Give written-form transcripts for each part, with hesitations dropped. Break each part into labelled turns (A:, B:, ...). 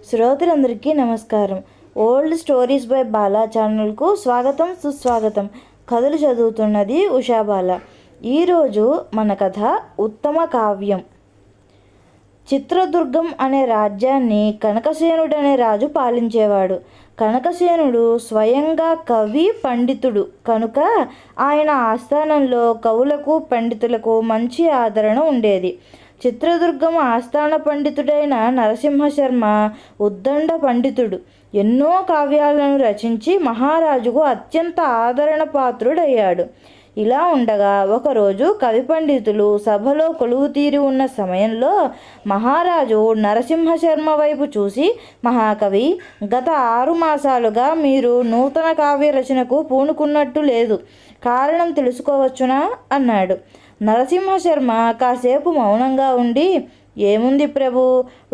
A: శ్రోతలందరికీ నమస్కారం. Old stories by Bala ఛానల్కు స్వాగతం, సుస్వాగతం. కథలు చదువుతున్నది ఉషాబాల. ఈరోజు మన కథ ఉత్తమ కావ్యం. చిత్రదుర్గం అనే రాజ్యాన్ని కనకసేనుడనే రాజు పాలించేవాడు. కనకసేనుడు స్వయంగా కవి, పండితుడు కనుక ఆయన ఆస్థానంలో కవులకు, పండితులకు మంచి ఆదరణ ఉండేది. చిత్రదుర్గం ఆస్థాన పండితుడైన నరసింహశర్మ ఉద్దండ పండితుడు. ఎన్నో కావ్యాలను రచించి మహారాజుకు అత్యంత ఆదరణ పాత్రుడయ్యాడు. ఇలా ఉండగా ఒకరోజు కవి పండితులు సభలో కొలువు తీరి ఉన్న సమయంలో మహారాజు నరసింహశర్మ వైపు చూసి, మహాకవి, గత 6 మాసాలుగా మీరు నూతన కావ్య రచనకు పూనుకున్నట్టు లేదు. కారణం తెలుసుకోవచ్చునా అన్నాడు. నరసింహశర్మ కాసేపు మౌనంగా ఉండి, ఏముంది ప్రభు,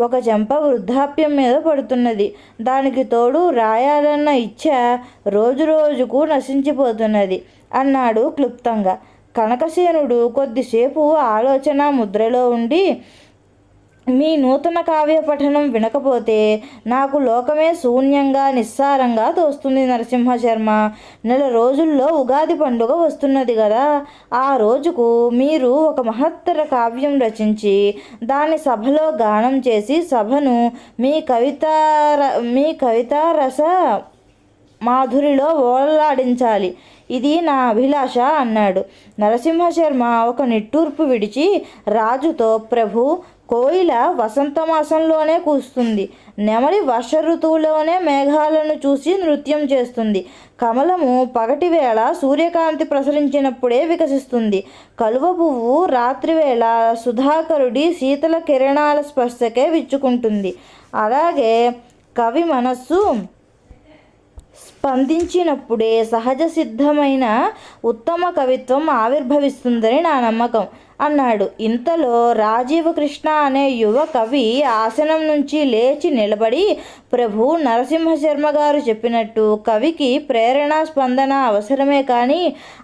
A: ఒక చెంప వృద్ధాప్యం మీద పడుతున్నది. దానికి తోడు రాయాలన్న ఇచ్చ రోజు రోజుకు నశించిపోతున్నది అన్నాడు క్లుప్తంగా. కనకసేనుడు కొద్దిసేపు ఆలోచన ముద్రలో ఉండి, మీ నూతన కావ్య పఠనం వినకపోతే నాకు లోకమే శూన్యంగా, నిస్సారంగా తోస్తుంది నరసింహశర్మ. 4 రోజుల్లో ఉగాది పండుగ వస్తున్నది కదా. ఆ రోజుకు మీరు ఒక మహత్తర కావ్యం రచించి దాన్ని సభలో గానం చేసి సభను మీ కవితారస మాధురిలో ఓలలాడించాలి. ఇది నా అభిలాష అన్నాడు. నరసింహశర్మ ఒక నిట్టూర్పు విడిచి రాజుతో, ప్రభు, కోయిల వసంతమాసంలోనే కూస్తుంది. నెమలి వర్ష ఋతువులోనే మేఘాలను చూసి నృత్యం చేస్తుంది. కమలము పగటివేళ సూర్యకాంతి ప్రసరించినప్పుడే వికసిస్తుంది. కలువ పువ్వు రాత్రివేళ సుధాకరుడి శీతల కిరణాల స్పర్శకే విచ్చుకుంటుంది. అలాగే కవి మనస్సు స్పందించినప్పుడే సహజ సిద్ధమైన ఉత్తమ కవిత్వం ఆవిర్భవిస్తుందని నా నమ్మకం అన్నాడు. ఇంతలో రాజీవ కృష్ణ అనే యువ కవి ఆసనం నుంచి లేచి నిలబడి, ప్రభు, నరసింహశర్మ గారు చెప్పినట్టు కవికి ప్రేరణ, స్పందన అవసరమే కానీ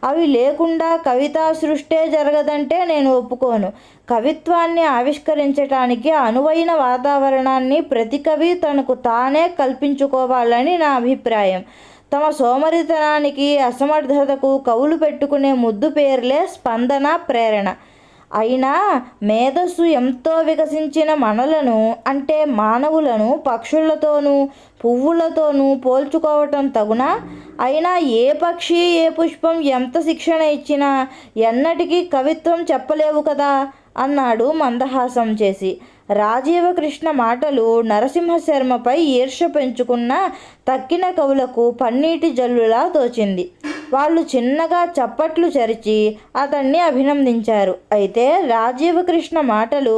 A: అవి లేకుండా కవితా సృష్టే జరగదంటే నేను ఒప్పుకోను. కవిత్వాన్ని ఆవిష్కరించటానికి అనువైన వాతావరణాన్ని ప్రతి కవి తనకు తానే కల్పించుకోవాలని నా అభిప్రాయం. తమ సోమరితనానికి, అసమర్థతకు కవులు పెట్టుకునే ముద్దు పేర్లే స్పందన, ప్రేరణ. అయినా మేధస్సు ఎంతో వికసించిన మనలను, అంటే మానవులను, పక్షులతోనూ పువ్వులతోనూ పోల్చుకోవటం తగునా? అయినా ఏ పక్షి, ఏ పుష్పం ఎంత శిక్షణ ఇచ్చినా ఎన్నటికీ కవిత్వం చెప్పలేవు కదా అన్నాడు మందహాసం చేసి. రాజీవ కృష్ణ మాటలు నరసింహశర్మపై ఈర్ష్య పెంచుకున్న తక్కిన కవులకు పన్నీటి జల్లులా తోచింది. వాళ్ళు చిన్నగా చప్పట్లు చరిచి అతన్ని అభినందించారు. అయితే రాజీవ కృష్ణ మాటలు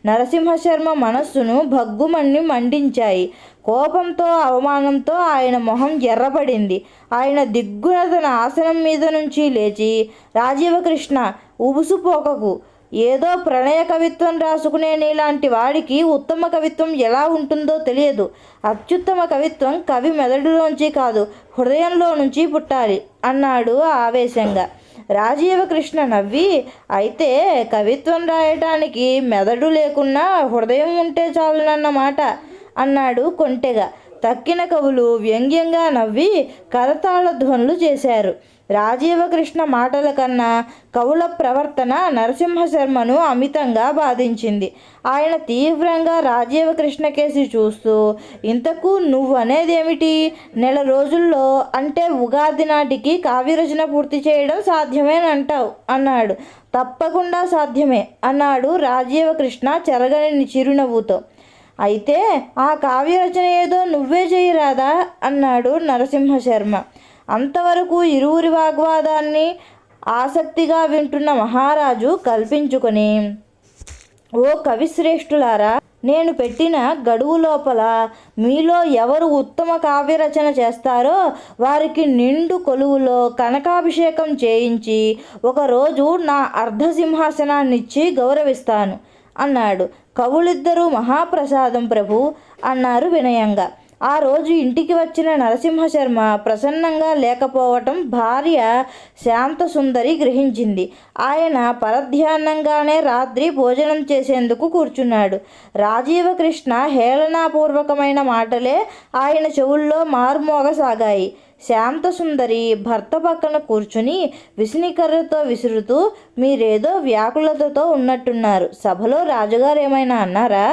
A: నరసింహశర్మ మనస్సును భగ్గుమని మండించాయి. కోపంతో, అవమానంతో ఆయన మొహం ఎర్రబడింది. ఆయన దిగ్గున తన ఆసనం మీద నుంచి లేచి, రాజీవ కృష్ణ, ఉబుసుపోకకు. ఏదో ప్రణయ కవిత్వం రాసుకునే నీలాంటి వాడికి ఉత్తమ కవిత్వం ఎలా ఉంటుందో తెలియదు. అత్యుత్తమ కవిత్వం కవి మెదడులోంచి కాదు, హృదయంలో నుంచి పుట్టాలి అన్నాడు ఆవేశంగా. రాజీవ కృష్ణ నవ్వి, అయితే కవిత్వం రాయటానికి మెదడు లేకున్నా హృదయం ఉంటే చాలునన్నమాట అన్నాడు కొంటెగా. తక్కిన కవులు వ్యంగ్యంగా నవ్వి కరతాళ ధ్వనులు చేశారు. రాజీవ కృష్ణ మాటల కన్నా కవుల ప్రవర్తన నరసింహశర్మను అమితంగా బాధించింది. ఆయన తీవ్రంగా రాజీవ కృష్ణ కేసి చూస్తూ, ఇంతకు నువ్వనేదేమిటి? 4 రోజుల్లో, అంటే ఉగాది నాటికి కావ్యరచన పూర్తి చేయడం సాధ్యమేనంటావు అన్నాడు. తప్పకుండా సాధ్యమే అన్నాడు రాజీవ కృష్ణ చెరగని చిరునవ్వుతో. అయితే ఆ కావ్యరచన ఏదో నువ్వే చేయరాదా అన్నాడు నరసింహశర్మ. అంతవరకు ఇరువురి వాగ్వాదాన్ని ఆసక్తిగా వింటున్న మహారాజు కల్పించుకొని, ఓ కవిశ్రేష్ఠులారా, నేను పెట్టిన గడువు లోపల మీలో ఎవరు ఉత్తమ కావ్యరచన చేస్తారో వారికి నిండు కొలువులో కనకాభిషేకం చేయించి ఒకరోజు నా అర్ధసింహాసనాన్నిచ్చి గౌరవిస్తాను అన్నాడు. కవులిద్దరూ మహాప్రసాదం ప్రభు అన్నారు వినయంగా. ఆ రోజు ఇంటికి వచ్చిన నరసింహశర్మ ప్రసన్నంగా లేకపోవటం భార్య శాంతసుందరి గ్రహించింది. ఆయన పరధ్యానంగానే రాత్రి భోజనం చేసేందుకు కూర్చున్నాడు. రాజీవకృష్ణ హేళనాపూర్వకమైన మాటలే ఆయన చెవుల్లో మారుమోగసాగాయి. శాంతసుందరి భర్త పక్కన కూర్చుని విసినికర్రతో విసురుతూ, మీరేదో వ్యాకులతతో ఉన్నట్టున్నారు, సభలో రాజుగారు ఏమైనా అన్నారా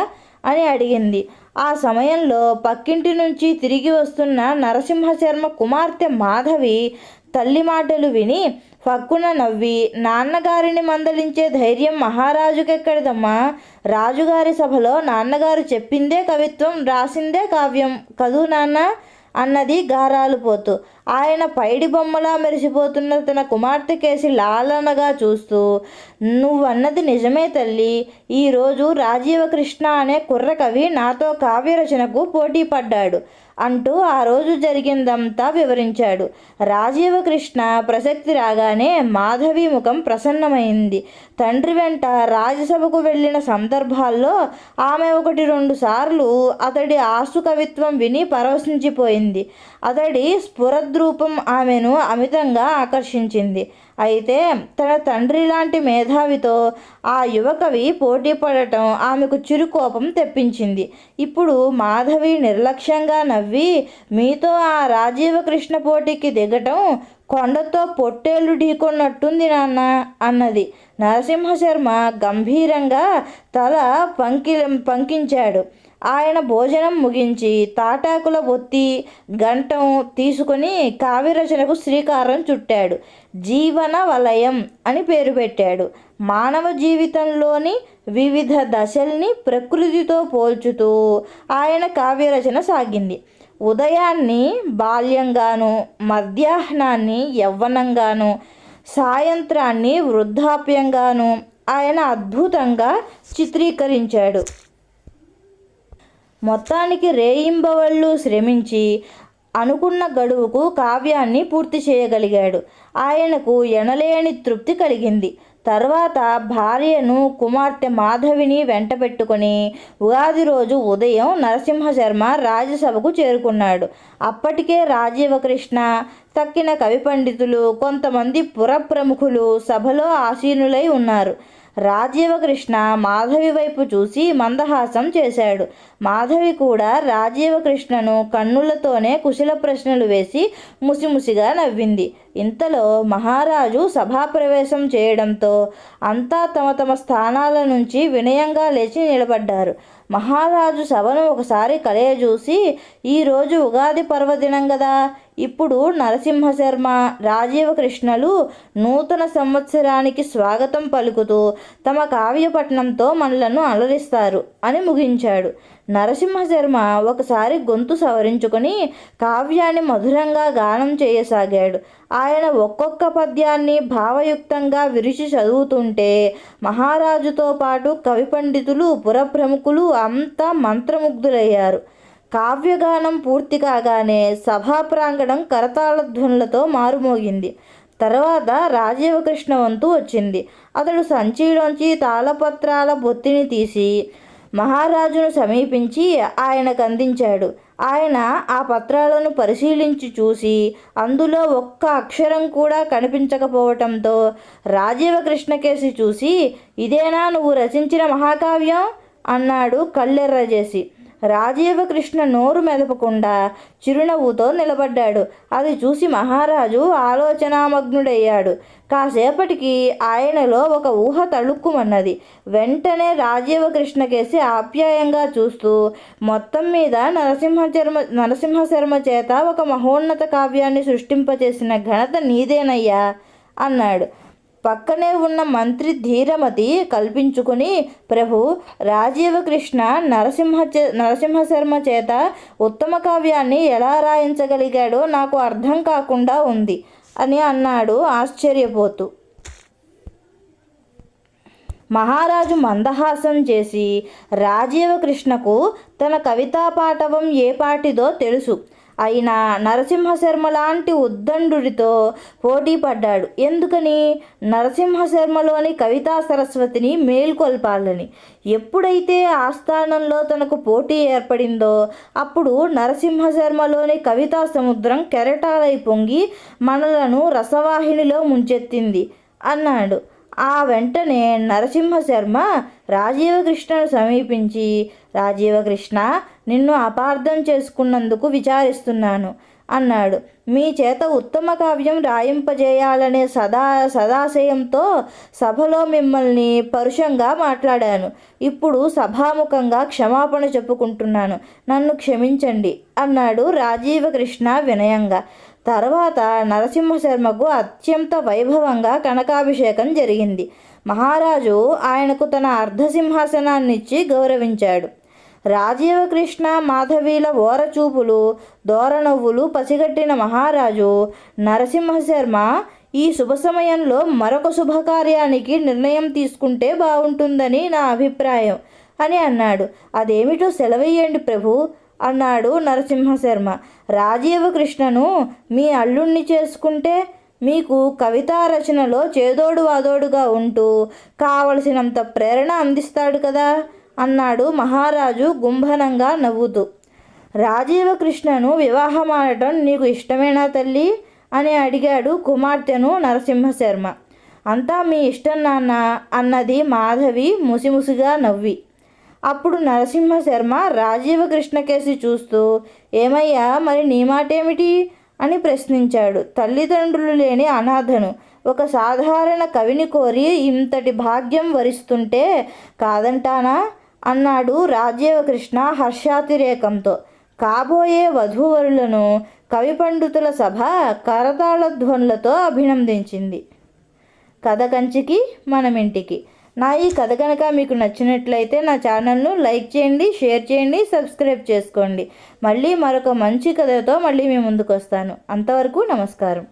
A: అని అడిగింది. ఆ సమయంలో పక్కింటి నుంచి తిరిగి వస్తున్న నరసింహశర్మ కుమార్తె మాధవి తల్లి మాటలు విని ఫక్కున నవ్వి, నాన్నగారిని మందలించే ధైర్యం మహారాజుకెక్కడిదమ్మా, రాజుగారి సభలో నాన్నగారు చెప్పిందే కవిత్వం, రాసిందే కావ్యం కదూ నాన్న అన్నది గారాలు పోతూ. ఆయన పైడి బొమ్మలా మెరిసిపోతున్న తన కుమార్తె కేసి లాలనగా చూస్తూ, నువ్వన్నది నిజమే తల్లి, ఈరోజు రాజీవకృష్ణ అనే కుర్రకవి నాతో కావ్యరచనకు పోటీ పడ్డాడు అంటూ ఆ రోజు జరిగిందంతా వివరించాడు. రాజీవకృష్ణ ప్రసక్తి రాగానే మాధవి ముఖం ప్రసన్నమైంది. తండ్రి వెంట రాజ్యసభకు వెళ్ళిన సందర్భాల్లో ఆమె 1-2 సార్లు అతడి ఆసు కవిత్వం విని పరవశించిపోయింది. అతడి స్ఫురద్రూపం ఆమెను అమితంగా ఆకర్షించింది. అయితే తన తండ్రి లాంటి మేధావితో ఆ యువకవి పోటీ పడటం ఆమెకు చిరుకోపం తెప్పించింది. ఇప్పుడు మాధవి నిర్లక్ష్యంగా నవ్వి, మీతో ఆ రాజీవకృష్ణ పోటీకి దిగటం కొండతో పొట్టేళ్లు ఢీకొన్నట్టుంది నాన్న అన్నది. నరసింహశర్మ గంభీరంగా తల పంకించాడు. ఆయన భోజనం ముగించి తాటాకుల ఒత్తి గంటం తీసుకుని కావ్యరచనకు శ్రీకారం చుట్టాడు. జీవన వలయం అని పేరు పెట్టాడు. మానవ జీవితంలోని వివిధ దశల్ని ప్రకృతితో పోల్చుతూ ఆయన కావ్యరచన సాగింది. ఉదయాన్ని బాల్యంగాను, మధ్యాహ్నాన్ని యవ్వనంగాను, సాయంత్రాన్ని వృద్ధాప్యంగాను ఆయన అద్భుతంగా చిత్రీకరించాడు. మొత్తానికి రేయింబవళ్ళు శ్రమించి అనుకున్న గడువుకు కావ్యాన్ని పూర్తి చేయగలిగాడు. ఆయనకు ఎనలేని తృప్తి కలిగింది. తర్వాత భార్యను, కుమార్తె మాధవిని వెంట పెట్టుకుని ఉగాది రోజు ఉదయం నరసింహశర్మ రాజ్యసభకు చేరుకున్నాడు. అప్పటికే రాజీవకృష్ణ, తక్కిన కవి పండితులు, కొంతమంది పురప్రముఖులు సభలో ఆసీనులై ఉన్నారు. రాజీవకృష్ణ మాధవి వైపు చూసి మందహాసం చేశాడు. మాధవి కూడా రాజీవకృష్ణను కన్నులతోనే కుశల ప్రశ్నలు వేసి ముసిముసిగా నవ్వింది. ఇంతలో మహారాజు సభాప్రవేశం చేయడంతో అంతా తమ తమ స్థానాల నుంచి వినయంగా లేచి నిలబడ్డారు. మహారాజు సభను ఒకసారి కలయజూసి, ఈరోజు ఉగాది పర్వదినం కదా, ఇప్పుడు నరసింహశర్మ, రాజీవకృష్ణలు నూతన సంవత్సరానికి స్వాగతం పలుకుతూ తమ కావ్యపట్నంతో మనలను అలరిస్తారు అని ముగించాడు. నరసింహశర్మ ఒకసారి గొంతు సవరించుకొని కావ్యాన్ని మధురంగా గానం చేయసాగాడు. ఆయన ఒక్కొక్క పద్యాన్ని భావయుక్తంగా విరిచి చదువుతుంటే మహారాజుతో పాటు కవి పండితులు, పురప్రముఖులు అంతా మంత్రముగ్ధులయ్యారు. కావ్యగానం పూర్తి కాగానే సభా ప్రాంగణం కరతాళధ్వనులతో మారుమోగింది. తర్వాత రాజీవకృష్ణ వంతు వచ్చింది. అతడు సంచిలోంచి తాళపత్రాల బొత్తిని తీసి మహారాజును సమీపించి ఆయనకు అందించాడు. ఆయన ఆ పత్రాలను పరిశీలించి చూసి అందులో ఒక్క అక్షరం కూడా కనిపించకపోవటంతో రాజీవకృష్ణ కేసి చూసి, ఇదేనా నువ్వు రచించిన మహాకావ్యం అన్నాడు కళ్ళెర్రజేసి. రాజీవకృష్ణ నోరు మెదపకుండా చిరునవ్వుతో నిలబడ్డాడు. అది చూసి మహారాజు ఆలోచనామగ్నుడయ్యాడు. కాసేపటికి ఆయనలో ఒక ఊహ తళుక్కుమన్నది. వెంటనే రాజీవకృష్ణ కేసి ఆప్యాయంగా చూస్తూ, మొత్తం మీద నరసింహశర్మ చేత ఒక మహోన్నత కావ్యాన్ని సృష్టింపచేసిన ఘనత నీదేనయ్యా అన్నాడు. పక్కనే ఉన్న మంత్రి ధీరమతి కల్పించుకుని, ప్రభు, రాజీవకృష్ణ నరసింహశర్మ చేత ఉత్తమ కావ్యాన్ని ఎలా రాయించగలిగాడో నాకు అర్థం కాకుండా ఉంది అని అన్నాడు ఆశ్చర్యపోతూ. మహారాజు మందహాసం చేసి రాజీవ కృష్ణకు తన కవితా పాటవం ఏ పాటిదో తెలుసు. అయినా నరసింహశర్మ లాంటి ఉద్దండుడితో పోటీ పడ్డాడు. ఎందుకని? నరసింహశర్మలోని కవితా సరస్వతిని మేల్కొల్పాలని. ఎప్పుడైతే ఆస్థానంలో తనకు పోటీ ఏర్పడిందో అప్పుడు నరసింహశర్మలోని కవితా సముద్రం కెరటాలై పొంగి మనలను రసవాహినిలో ముంచెత్తింది అన్నాడు. ఆ వెంటనే నరసింహశర్మ రాజీవకృష్ణను సమీపించి, రాజీవకృష్ణ, నిన్ను అపార్థం చేసుకున్నందుకు విచారిస్తున్నాను అన్నాడు. మీ చేత ఉత్తమ కావ్యం రాయింపజేయాలనే సదాశయంతో సభలో మిమ్మల్ని పరుషంగా మాట్లాడాను. ఇప్పుడు సభాముఖంగా క్షమాపణ చెప్పుకుంటున్నాను. నన్ను క్షమించండి అన్నాడు రాజీవకృష్ణ వినయంగా. తర్వాత నరసింహశర్మకు అత్యంత వైభవంగా కనకాభిషేకం జరిగింది. మహారాజు ఆయనకు తన అర్ధసింహాసనాన్నిచ్చి గౌరవించాడు. రాజీవకృష్ణ మాధవీల ఓరచూపులు దోరనవ్వులు పసిగట్టిన మహారాజు, నరసింహశర్మ ఈ శుభ సమయంలో మరొక శుభకార్యానికి నిర్ణయం తీసుకుంటే బాగుంటుందని నా అభిప్రాయం అని అన్నాడు. అదేమిటో సెలవేయండి ప్రభు అన్నాడు నరసింహశర్మ. రాజీవకృష్ణను మీ అల్లుణ్ణి చేసుకుంటే మీకు కవితా రచనలో చేదోడు వాదోడుగా ఉంటూ కావలసినంత ప్రేరణ అందిస్తాడు కదా అన్నాడు మహారాజు గుంభనంగా నవ్వుతూ. రాజీవకృష్ణను వివాహమాడటం నీకు ఇష్టమేనా తల్లి అని అడిగాడు కుమార్తెను నరసింహశర్మ. అంతా మీ ఇష్టం నాన్న అన్నది మాధవి ముసిముసిగా నవ్వి. అప్పుడు నరసింహశర్మ రాజీవకృష్ణ కేసి చూస్తూ, ఏమయ్యా, మరి నీ మాటేమిటి అని ప్రశ్నించాడు. తల్లిదండ్రులు లేని అనాథను ఒక సాధారణ కవిని కోరి ఇంతటి భాగ్యం వరిస్తుంటే కాదంటానా అన్నాడు రాజీవకృష్ణ హర్షాతిరేకంతో. కాబోయే వధూవరులను కవి పండితుల సభ కరతాళధ్వనులతో అభినందించింది. కథ కంచికి మనమింటికి. నా ఈ కథ కనుక మీకు నచ్చినట్లయితే నా ఛానల్ను లైక్ చేయండి, షేర్ చేయండి, సబ్స్క్రైబ్ చేసుకోండి. మళ్ళీ మరొక మంచి కథతో మళ్ళీ మీ ముందుకు వస్తాను. అంతవరకు నమస్కారం.